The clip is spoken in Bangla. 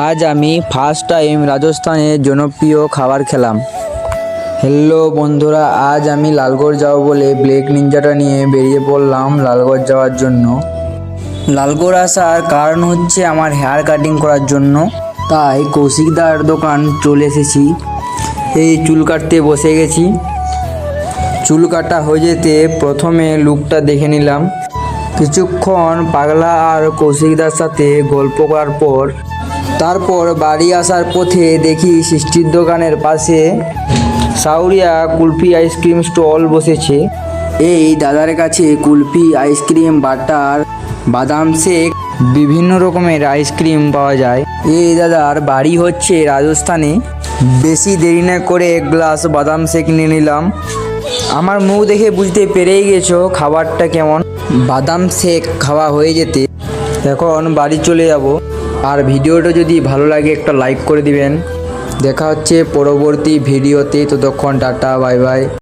আজ আমি ফার্স্ট টাইম রাজস্থানের জনপ্রিয় খাবার খেলাম। হ্যালো বন্ধুরা, আজ আমি লালগড় যাব বলে ব্লেক নিনজাটা নিয়ে বেরিয়ে পড়লাম লালগড় যাওয়ার জন্য। লালগড় আসার কারণ হচ্ছে আমার হেয়ার কাটিং করার জন্য, তাই কৌশিকদার দোকান চলে এসেছি। এই চুল কাটতে বসে গেছি। চুল কাটা হয়ে যেতে প্রথমে লুকটা দেখে নিলাম। কিছুক্ষণ পাগলা আর কৌশিকদার সাথে গল্প করার পর তারপর বাড়ি আসার পথে দেখি সৃষ্টির দোকানের পাশে সাউরিয়া কুলফি আইসক্রিম স্টল বসেছে। এই দাদার কাছে কুলফি, আইসক্রিম, বাটার, বাদাম শেক, বিভিন্ন রকমের আইসক্রিম পাওয়া যায়। এই দাদার বাড়ি হচ্ছে রাজস্থানে। বেশি দেরি না করে এক গ্লাস বাদাম শেক নিয়ে নিলাম। আমার মুখ দেখে বুঝতে পেরেই গেছো খাবারটা কেমন। বাদাম শেক খাওয়া হয়ে যেতে এখন বাড়ি চলে যাব। আর ভিডিওটা যদি ভালো লাগে একটা লাইক করে দিবেন। দেখা হচ্ছে পরবর্তী ভিডিওতে। ততক্ষণ টাটা, বাই বাই।